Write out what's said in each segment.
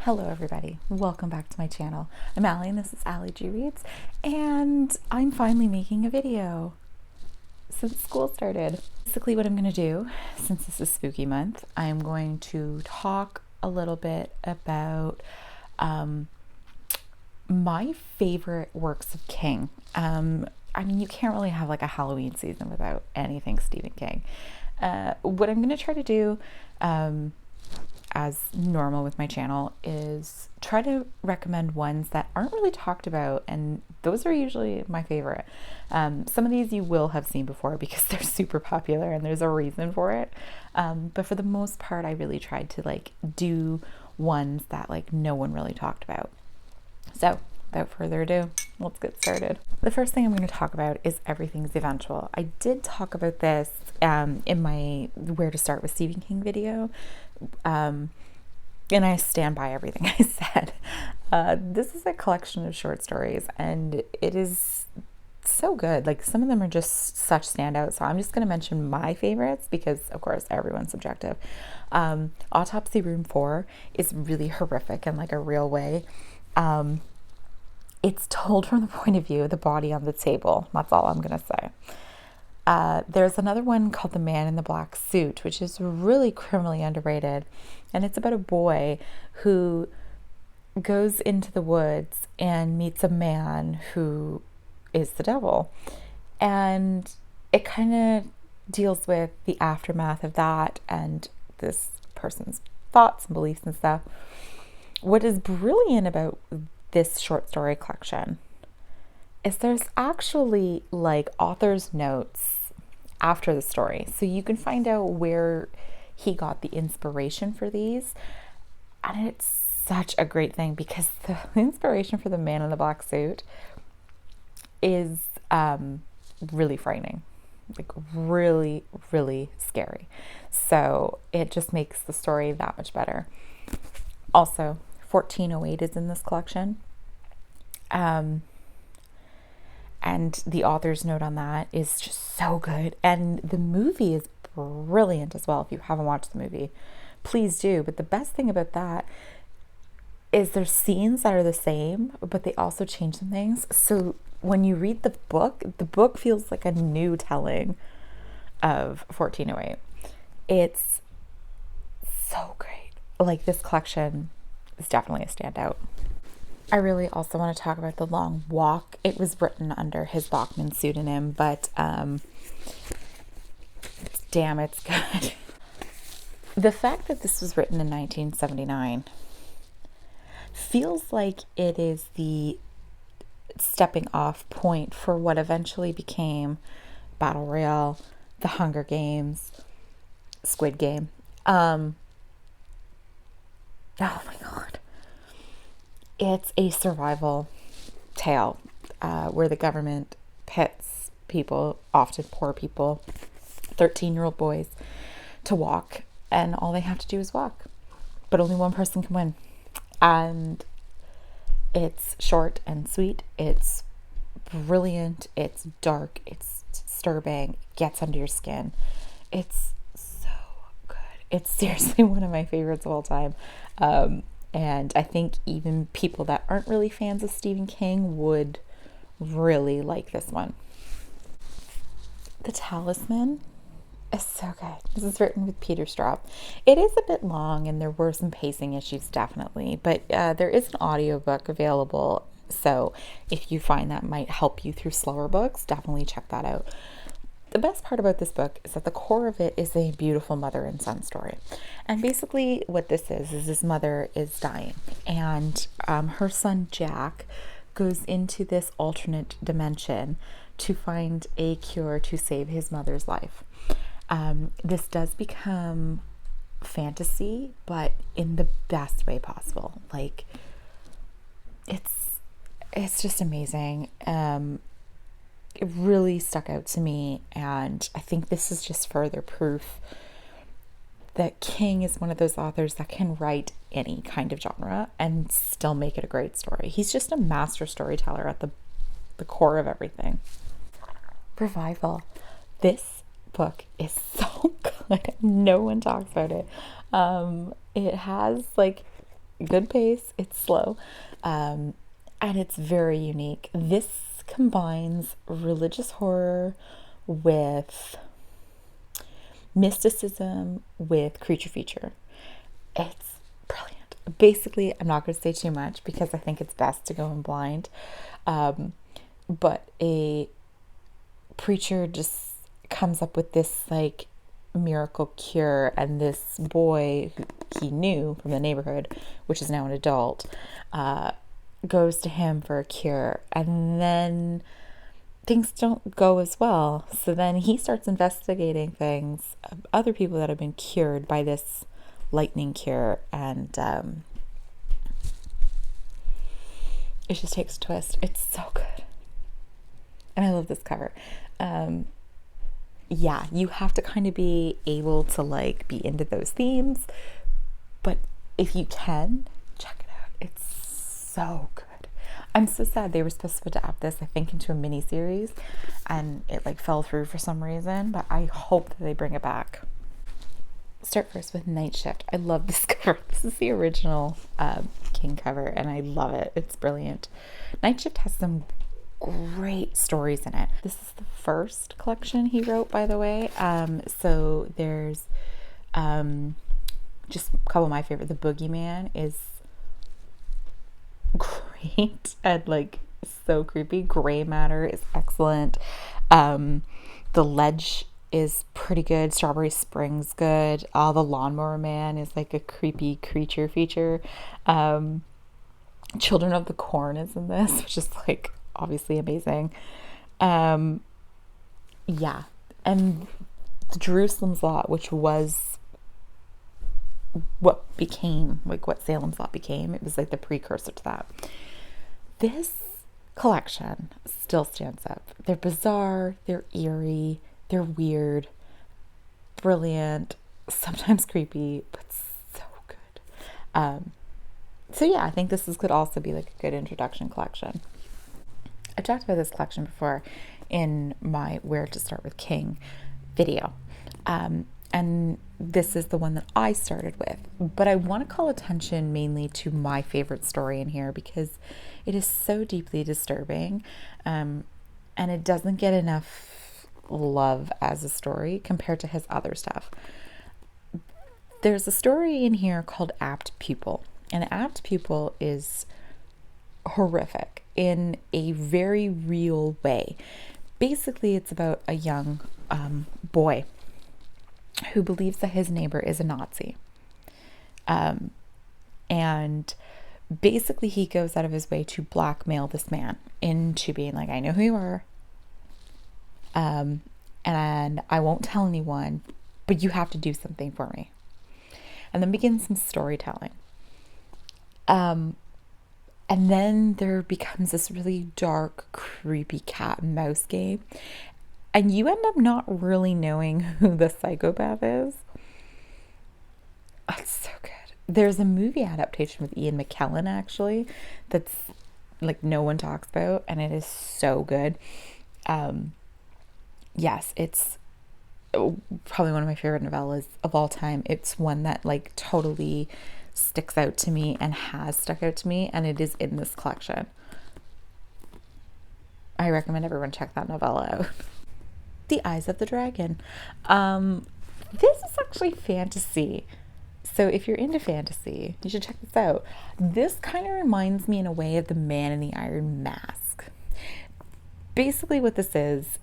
Hello everybody, welcome back to my channel. I'm Allie and this is Allie G Reads, and I'm finally making a video since school started. Basically what I'm going to do, since this is spooky month, I'm going to talk a little bit about my favorite works of King. I mean, you can't really have like a Halloween season without anything Stephen King. What I'm going to try to do, as normal with my channel, is try to recommend ones that aren't really talked about, and those are usually my favorite. Some of these you will have seen before because they're super popular and there's a reason for it. But for the most part, I really tried to like do ones that like no one really talked about. So without further ado, let's get started. The first thing I'm going to talk about is Everything's Eventual. I did talk about this in my Where to Start with Stephen King video, and I stand by everything I said. This is a collection of short stories, and it is so good. Like, some of them are just such standouts, so I'm just going to mention my favorites because, of course, everyone's subjective. Autopsy Room 4 is really horrific in like a real way. It's told from the point of view of the body on the table. That's all I'm going to say. There's another one called The Man in the Black Suit, which is really criminally underrated. And it's about a boy who goes into the woods and meets a man who is the devil. And it kind of deals with the aftermath of that and this person's thoughts and beliefs and stuff. What is brilliant about this short story collection is there's actually like author's notes after the story, so you can find out where he got the inspiration for these. And it's such a great thing because the inspiration for The Man in the Black Suit is really frightening, like really, really scary. So it just makes the story that much better. Also, 1408 is in this collection. And the author's note on that is just so good. And the movie is brilliant as well. If you haven't watched the movie, please do. But the best thing about that is there's scenes that are the same, but they also change some things. So when you read the book feels like a new telling of 1408. It's so great. Like, this collection is definitely a standout. I really also want to talk about The Long Walk. It was written under his Bachman pseudonym, but damn, it's good. The fact that this was written in 1979 feels like it is the stepping off point for what eventually became Battle Royale, The Hunger Games, Squid Game. Oh my God. It's a survival tale where the government pits people, often poor people, 13-year-old boys, to walk, and all they have to do is walk. But only one person can win. And it's short and sweet. It's brilliant. It's dark. It's disturbing. It gets under your skin. It's so good. It's seriously one of my favorites of all time. And I think even people that aren't really fans of Stephen King would really like this one. The Talisman is so good. This is written with Peter Straub. It is a bit long and there were some pacing issues, definitely, but there is an audiobook available. So if you find that might help you through slower books, definitely check that out. The best part about this book is that the core of it is a beautiful mother and son story. And basically what this is his mother is dying, and her son Jack goes into this alternate dimension to find a cure to save his mother's life. This does become fantasy, but in the best way possible. Like, it's just amazing. It really stuck out to me, and I think this is just further proof that King is one of those authors that can write any kind of genre and still make it a great story. He's just a master storyteller at the core of everything. Revival. This book is so good. No one talks about it. It has like good pace. It's slow. And it's very unique. This combines religious horror with mysticism with creature feature. It's brilliant. Basically, I'm not going to say too much because I think it's best to go in blind. But a preacher just comes up with this like miracle cure, and this boy who he knew from the neighborhood, which is now an adult, goes to him for a cure, and then things don't go as well. So then he starts investigating things, other people that have been cured by this lightning cure, and it just takes a twist. It's so good. And I love this cover. Yeah, you have to kind of be able to like be into those themes, but if you can, check it out. It's so good. I'm so sad they were supposed to adapt this, I think, into a mini series, and it like fell through for some reason, but I hope that they bring it back. Start first with Night Shift. I love this cover. This is the original King cover, and I love it. It's brilliant. Night Shift has some great stories in it. This is the first collection he wrote, by the way. So there's just a couple of my favorite. The Boogeyman is great and like so creepy. Gray Matter is excellent. The Ledge is pretty good. Strawberry Spring's good. The Lawnmower Man is like a creepy creature feature. Children of the Corn is in this, which is like obviously amazing. Yeah, and Jerusalem's Lot, which was what became like what Salem's Lot became. It was like the precursor to that. This collection still stands up. They're bizarre, they're eerie, they're weird, brilliant, sometimes creepy, but so good. So yeah, I think this could also be like a good introduction collection. I've talked about this collection before in my Where to Start with King video. And this is the one that I started with. But I want to call attention mainly to my favorite story in here because it is so deeply disturbing. And it doesn't get enough love as a story compared to his other stuff. There's a story in here called Apt People. And Apt People is horrific in a very real way. Basically, it's about a young boy who believes that his neighbor is a Nazi. And basically he goes out of his way to blackmail this man into being like, I know who you are. And I won't tell anyone, but you have to do something for me. And then begins some storytelling. And then there becomes this really dark, creepy cat and mouse game. And you end up not really knowing who the psychopath is. It's so good. There's a movie adaptation with Ian McKellen, actually, that's like no one talks about, and it is so good. Yes, it's probably one of my favorite novellas of all time. It's one that like totally sticks out to me and has stuck out to me, and it is in this collection. I recommend everyone check that novella out. The Eyes of the Dragon. This is actually fantasy. So if you're into fantasy, you should check this out. This kind of reminds me in a way of The Man in the Iron Mask. Basically what this is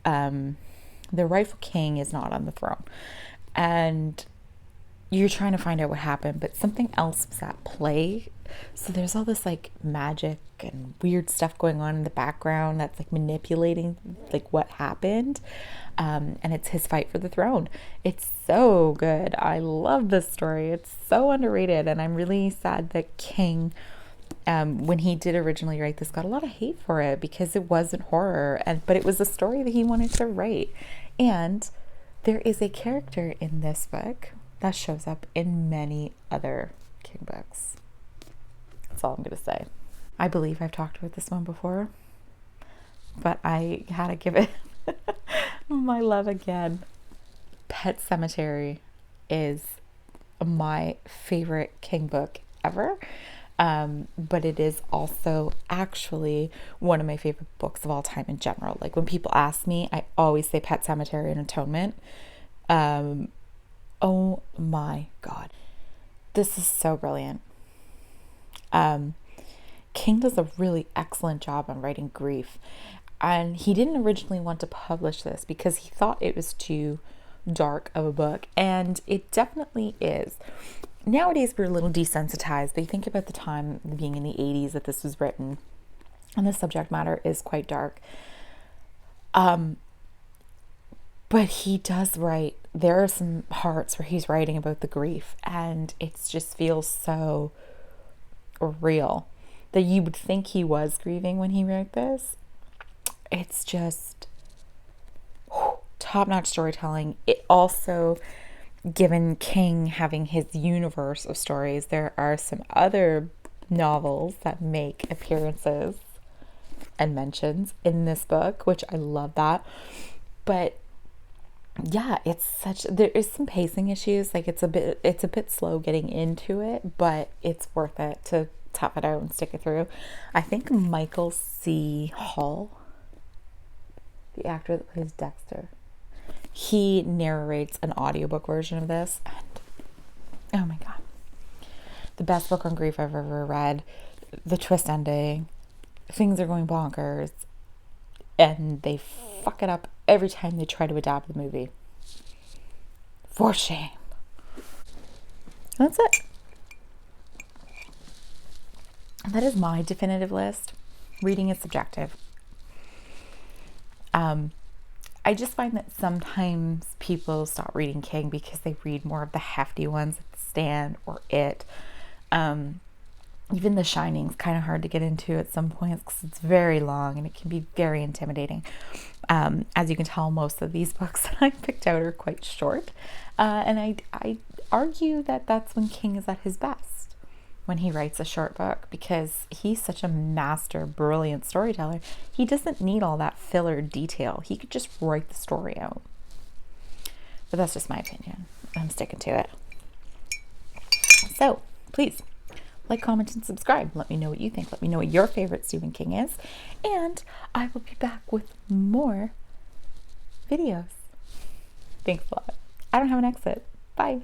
the rightful king is not on the throne. And you're trying to find out what happened, but something else was at play. So there's all this like magic and weird stuff going on in the background that's like manipulating like what happened. And it's his fight for the throne. It's so good. I love this story. It's so underrated. And I'm really sad that King, when he did originally write this, got a lot of hate for it because it wasn't horror, but it was a story that he wanted to write. And there is a character in this book that shows up in many other King books. That's all I'm going to say. I believe I've talked about this one before, but I had to give it my love again. Pet Sematary is my favorite King book ever. But it is also actually one of my favorite books of all time in general. Like when people ask me, I always say Pet Sematary and Atonement. Oh my God. This is so brilliant. King does a really excellent job on writing grief. And he didn't originally want to publish this because he thought it was too dark of a book. And it definitely is. Nowadays, we're a little desensitized, but you think about the time being in the 80s that this was written, and the subject matter is quite dark. But he does write, there are some parts where he's writing about the grief, and it just feels so real that you would think he was grieving when he wrote this. It's just top-notch storytelling. It also, given King having his universe of stories, there are some other novels that make appearances and mentions in this book, which I love that. But yeah, there is some pacing issues. Like it's a bit slow getting into it, but it's worth it to tough it out and stick it through. I think Michael C. Hall, the actor that plays Dexter, he narrates an audiobook version of this, and oh my God, the best book on grief I've ever read. The twist ending, things are going bonkers, and they fuck it up every time they try to adapt the movie. For shame. That's it. That is my definitive list. Reading is subjective. I just find that sometimes people stop reading King because they read more of the hefty ones, like Stand or It. Even The Shining's kind of hard to get into at some points because it's very long and it can be very intimidating. As you can tell, most of these books that I picked out are quite short. And I argue that that's when King is at his best, when he writes a short book, because he's such a master, brilliant storyteller. He doesn't need all that filler detail. He could just write the story out. But that's just my opinion. I'm sticking to it. So, please, like, comment, and subscribe. Let me know what you think. Let me know what your favorite Stephen King is. And I will be back with more videos. Thanks a lot. I don't have an exit. Bye.